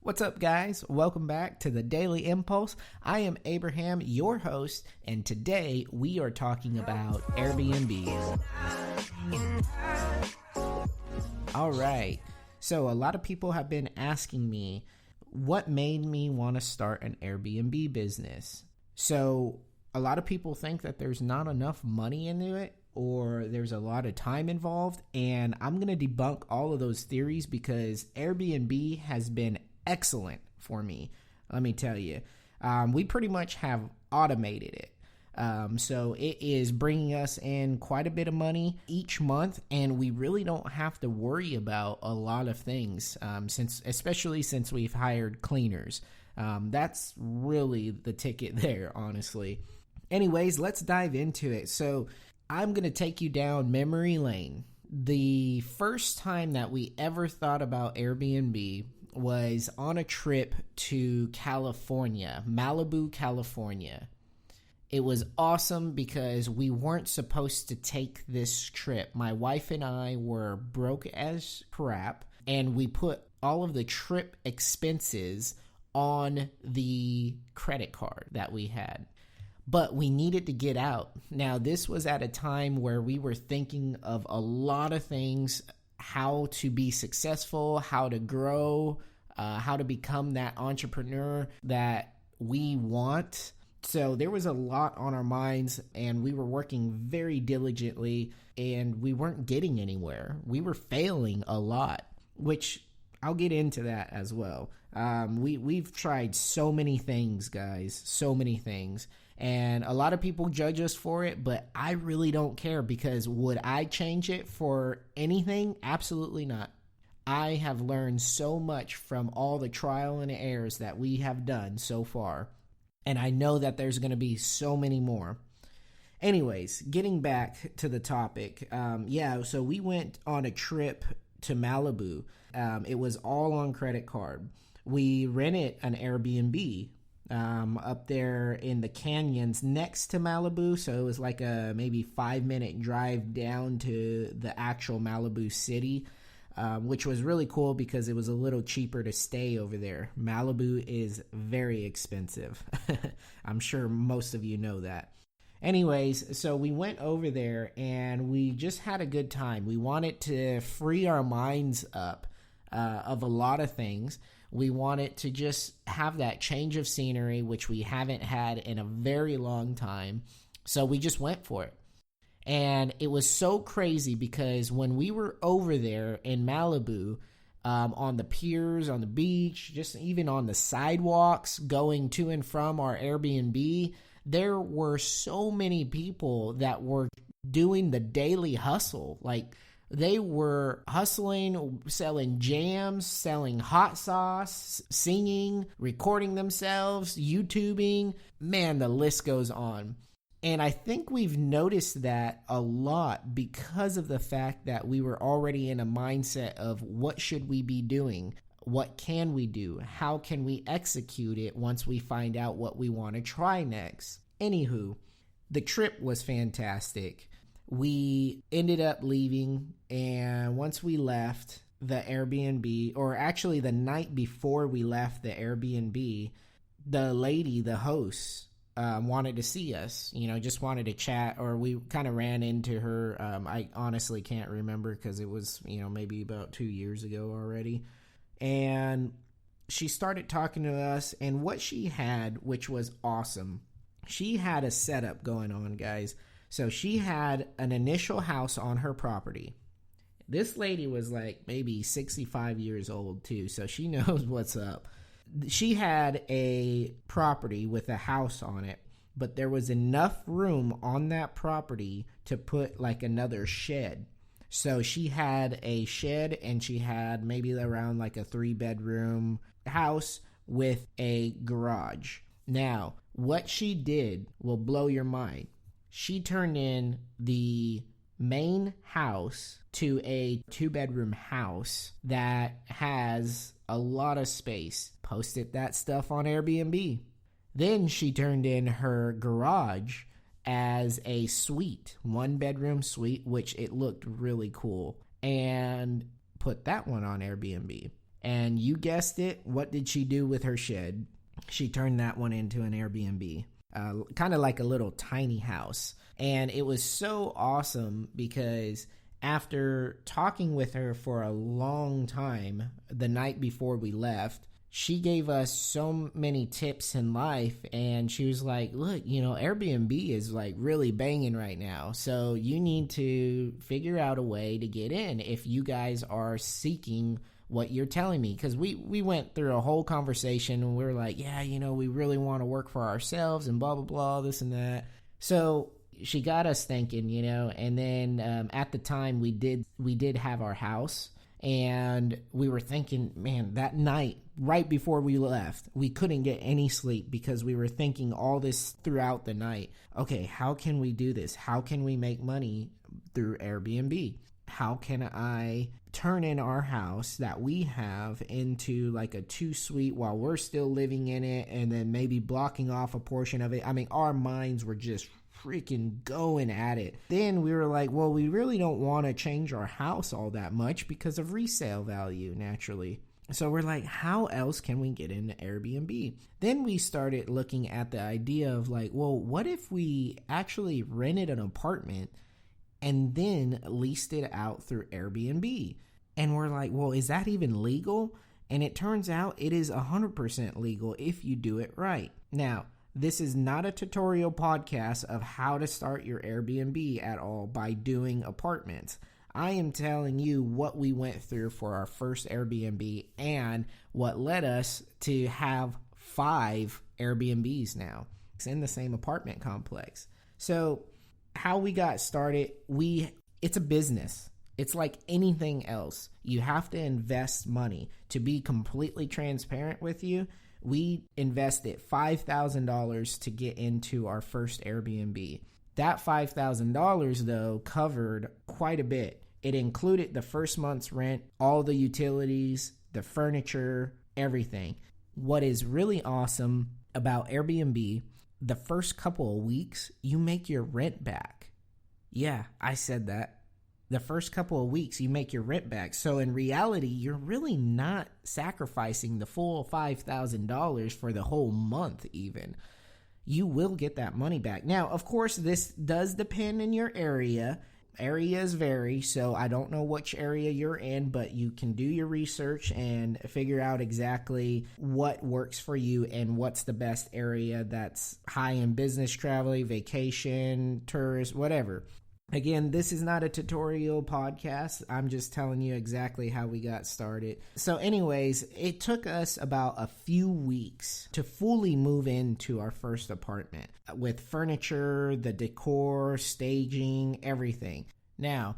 What's up, guys? Welcome back to the Daily Impulse. I am Abraham, your host, and today we are talking about Airbnb. All right, so a lot of people have been asking me what made me want to start an Airbnb business. So a lot of people think that there's not enough money into it, or there's a lot of time involved, and I'm going to debunk all of those theories because Airbnb has been excellent for me. Let me tell you, we pretty much have automated it. So it is bringing us in quite a bit of money each month, and we really don't have to worry about a lot of things, especially since we've hired cleaners. That's really the ticket there, honestly. Anyways, let's dive into it. So I'm going to take you down memory lane. The first time that we ever thought about Airbnb was on a trip to California, Malibu, California. It was awesome because we weren't supposed to take this trip. My wife and I were broke as crap, and we put all of the trip expenses on the credit card that we had. But we needed to get out. Now, this was at a time where we were thinking of a lot of things, how to be successful, how to grow, how to become that entrepreneur that we want. So there was a lot on our minds, and we were working very diligently, and we weren't getting anywhere. We were failing a lot, which I'll get into that as well. We've tried so many things, guys, so many things. And a lot of people judge us for it, but I really don't care, because would I change it for anything? Absolutely not. I have learned so much from all the trial and errors that we have done so far, and I know that there's going to be so many more. Anyways, getting back to the topic, so we went on a trip to Malibu. It was all on credit card. We rented an Airbnb up there in the canyons next to Malibu. So it was like a maybe 5-minute drive down to the actual Malibu city, which was really cool because it was a little cheaper to stay over there. Malibu is very expensive. I'm sure most of you know that. Anyways, so we went over there and we just had a good time. We wanted to free our minds up of a lot of things. We wanted to just have that change of scenery, which we haven't had in a very long time. So we just went for it. And it was so crazy because when we were over there in Malibu, on the piers, on the beach, just even on the sidewalks going to and from our Airbnb, there were so many people that were doing the daily hustle. Like, they were hustling, selling jams, selling hot sauce, singing, recording themselves, YouTubing. Man, the list goes on. And I think we've noticed that a lot because of the fact that we were already in a mindset of what should we be doing? What can we do? How can we execute it once we find out what we want to try next? Anywho, the trip was fantastic. We ended up leaving, and once we left the Airbnb, or actually the night before we left the Airbnb, the lady, the host, wanted to see us, just wanted to chat, or we kind of ran into her. I honestly can't remember because it was, maybe about 2 years ago already. And she started talking to us, and what she had, which was awesome, she had a setup going on, guys. So she had an initial house on her property. This lady was like maybe 65 years old too, so she knows what's up. She had a property with a house on it, but there was enough room on that property to put like another shed. So she had a shed, and she had maybe around like a 3-bedroom house with a garage. Now, what she did will blow your mind. She turned in the main house to a 2-bedroom house that has a lot of space. Posted that stuff on Airbnb. Then she turned in her garage as a suite, 1-bedroom suite, which it looked really cool, and put that one on Airbnb. And you guessed it, what did she do with her shed? She turned that one into an Airbnb, kind of like a little tiny house. And it was so awesome because after talking with her for a long time the night before we left, she gave us so many tips in life, and she was like, look, Airbnb is like really banging right now. So you need to figure out a way to get in if you guys are seeking what you're telling me. Because we went through a whole conversation and we were like, yeah, we really want to work for ourselves and blah, blah, blah, this and that. So she got us thinking, and then at the time we did have our house. And we were thinking, man, that night, right before we left, we couldn't get any sleep because we were thinking all this throughout the night. Okay, how can we do this? How can we make money through Airbnb? How can I turn in our house that we have into like a 2-suite while we're still living in it, and then maybe blocking off a portion of it? I mean, our minds were just freaking going at it. Then we were like, well, we really don't want to change our house all that much because of resale value, naturally. So we're like, how else can we get into Airbnb? Then we started looking at the idea of like, well, what if we actually rented an apartment and then leased it out through Airbnb? And we're like, well, is that even legal? And it turns out it is 100% legal if you do it right. Now, this is not a tutorial podcast of how to start your Airbnb at all by doing apartments. I am telling you what we went through for our first Airbnb and what led us to have 5 Airbnbs now. It's in the same apartment complex. So how we got started, it's a business. It's like anything else. You have to invest money. To be completely transparent with you, we invested $5,000 to get into our first Airbnb. That $5,000 though covered quite a bit. It included the first month's rent, all the utilities, the furniture, everything. What is really awesome about Airbnb, the first couple of weeks, you make your rent back. Yeah, I said that. The first couple of weeks, you make your rent back. So in reality, you're really not sacrificing the full $5,000 for the whole month even. You will get that money back. Now, of course, this does depend on your area. Areas vary, so I don't know which area you're in, but you can do your research and figure out exactly what works for you and what's the best area that's high in business travel, vacation, tourist, whatever. Again, this is not a tutorial podcast. I'm just telling you exactly how we got started. So anyways, it took us about a few weeks to fully move into our first apartment with furniture, the decor, staging, everything. Now,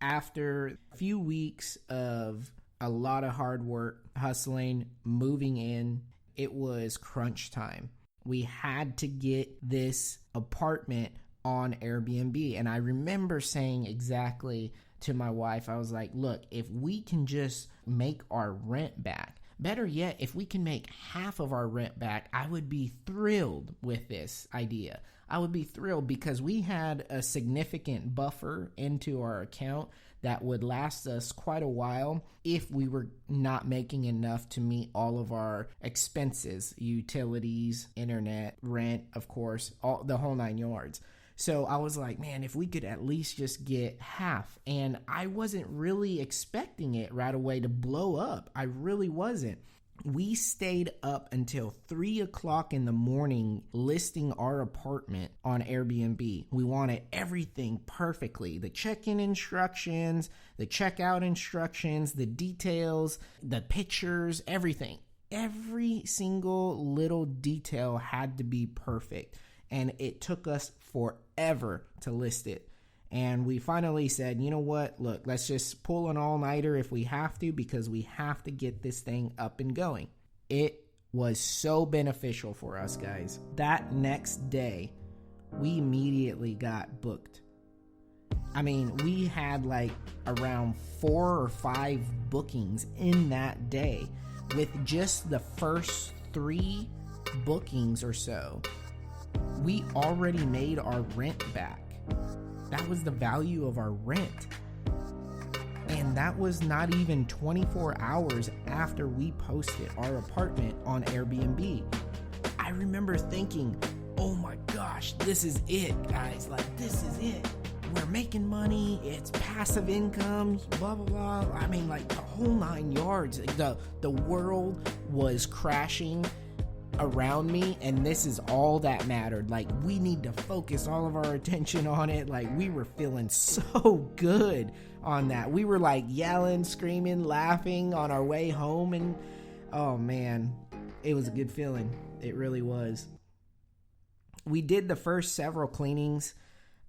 after a few weeks of a lot of hard work, hustling, moving in, it was crunch time. We had to get this apartment on Airbnb. And I remember saying exactly to my wife, I was like, look, if we can just make our rent back, better yet, if we can make half of our rent back, I would be thrilled with this idea. I would be thrilled because we had a significant buffer into our account that would last us quite a while if we were not making enough to meet all of our expenses, utilities, internet, rent, of course, the whole 9 yards. So I was like, man, if we could at least just get half. And I wasn't really expecting it right away to blow up. I really wasn't. We stayed up until 3 o'clock in the morning listing our apartment on Airbnb. We wanted everything perfectly. The check-in instructions, the checkout instructions, the details, the pictures, everything. Every single little detail had to be perfect. And it took us forever to list it. And we finally said, you know what? Look, let's just pull an all-nighter if we have to, because we have to get this thing up and going. It was so beneficial for us, guys. That next day, we immediately got booked. I mean, we had like around 4 or 5 bookings in that day. With just the first 3 bookings or so, we already made our rent back. That was the value of our rent. And that was not even 24 hours after we posted our apartment on Airbnb. I remember thinking, oh my gosh, this is it, guys. Like, this is it. We're making money. It's passive income, blah, blah, blah. I mean, like, the whole 9 yards. The world was crashing around me, and this is all that mattered. Like, we need to focus all of our attention on it. Like, we were feeling so good on that. We were like yelling, screaming, laughing on our way home, and oh man, it was a good feeling. It really was. We did the first several cleanings,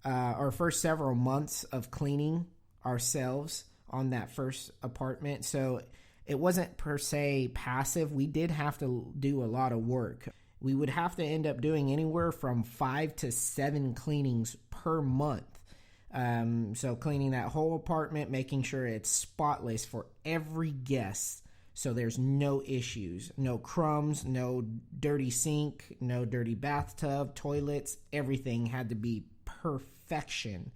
or first several months of cleaning ourselves on that first apartment. So it wasn't per se passive. We did have to do a lot of work. We would have to end up doing anywhere from 5 to 7 cleanings per month. So cleaning that whole apartment, making sure it's spotless for every guest. So there's no issues, no crumbs, no dirty sink, no dirty bathtub, toilets. Everything had to be perfection.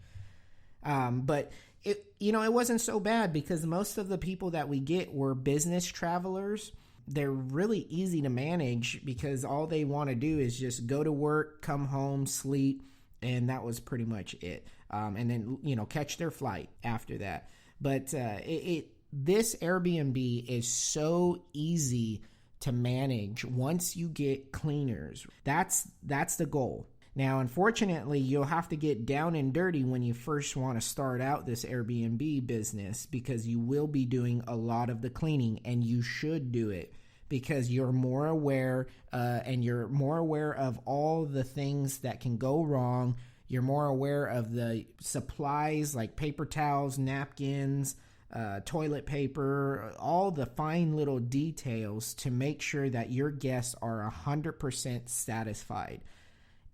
But it wasn't so bad because most of the people that we get were business travelers. They're really easy to manage because all they want to do is just go to work, come home, sleep, and that was pretty much it. And then, catch their flight after that. But this Airbnb is so easy to manage once you get cleaners. That's the goal. Now, unfortunately, you'll have to get down and dirty when you first want to start out this Airbnb business because you will be doing a lot of the cleaning, and you should do it because you're more aware and you're more aware of all the things that can go wrong. You're more aware of the supplies like paper towels, napkins, toilet paper, all the fine little details to make sure that your guests are 100% satisfied.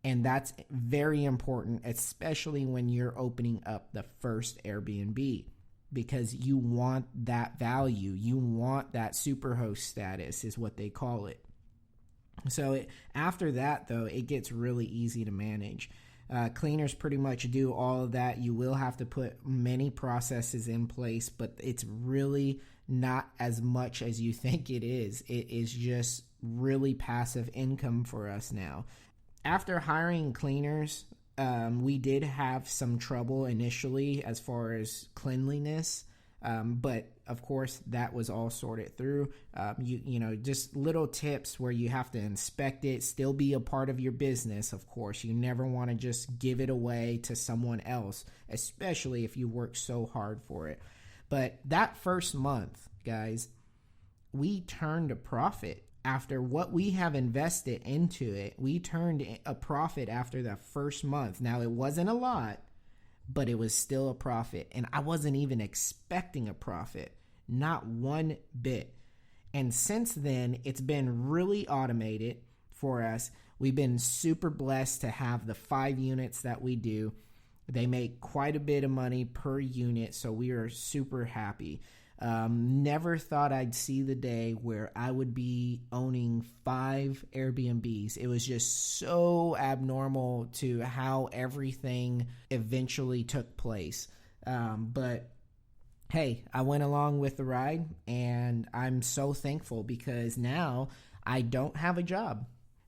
And that's very important, especially when you're opening up the first Airbnb, because you want that value. You want that superhost status is what they call it. So after that, though, it gets really easy to manage. Cleaners pretty much do all of that. You will have to put many processes in place, but it's really not as much as you think it is. It is just really passive income for us now. After hiring cleaners, we did have some trouble initially as far as cleanliness, but of course that was all sorted through. Just little tips where you have to inspect it, still be a part of your business. Of course, you never want to just give it away to someone else, especially if you work so hard for it. But that first month, guys, we turned a profit. After what we have invested into it, we turned a profit after the first month. Now, it wasn't a lot, but it was still a profit. And I wasn't even expecting a profit, not one bit. And since then, it's been really automated for us. We've been super blessed to have the 5 units that we do. They make quite a bit of money per unit, so we are super happy. Never thought I'd see the day where I would be owning 5 Airbnbs. It was just so abnormal to how everything eventually took place. But hey, I went along with the ride, and I'm so thankful because now I don't have a job.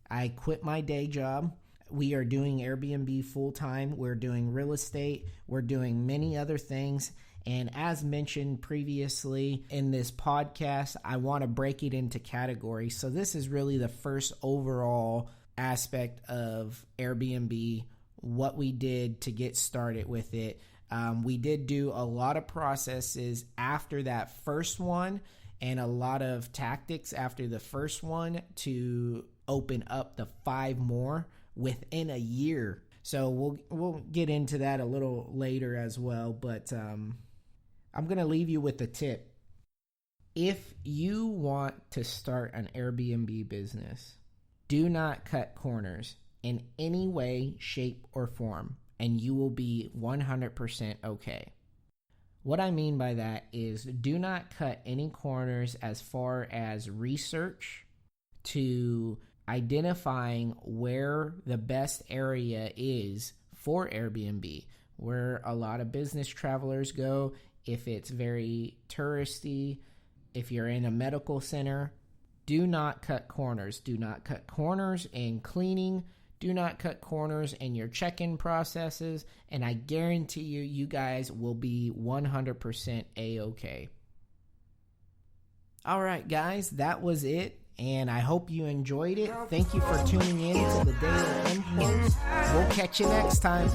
I quit my day job. We are doing Airbnb full time. We're doing real estate. We're doing many other things. And as mentioned previously in this podcast, I want to break it into categories. So this is really the first overall aspect of Airbnb, what we did to get started with it. We did do a lot of processes after that first one and a lot of tactics after the first one to open up the 5 more within a year. So we'll get into that a little later as well, but I'm going to leave you with a tip. If you want to start an Airbnb business, do not cut corners in any way, shape, or form, and you will be 100% okay. What I mean by that is do not cut any corners as far as research to identifying where the best area is for Airbnb, where a lot of business travelers go. If it's very touristy, if you're in a medical center, do not cut corners. Do not cut corners in cleaning. Do not cut corners in your check-in processes. And I guarantee you, you guys will be 100% A-okay. All right, guys, that was it. And I hope you enjoyed it. Thank you for tuning in to the Daily Impulse. We'll catch you next time.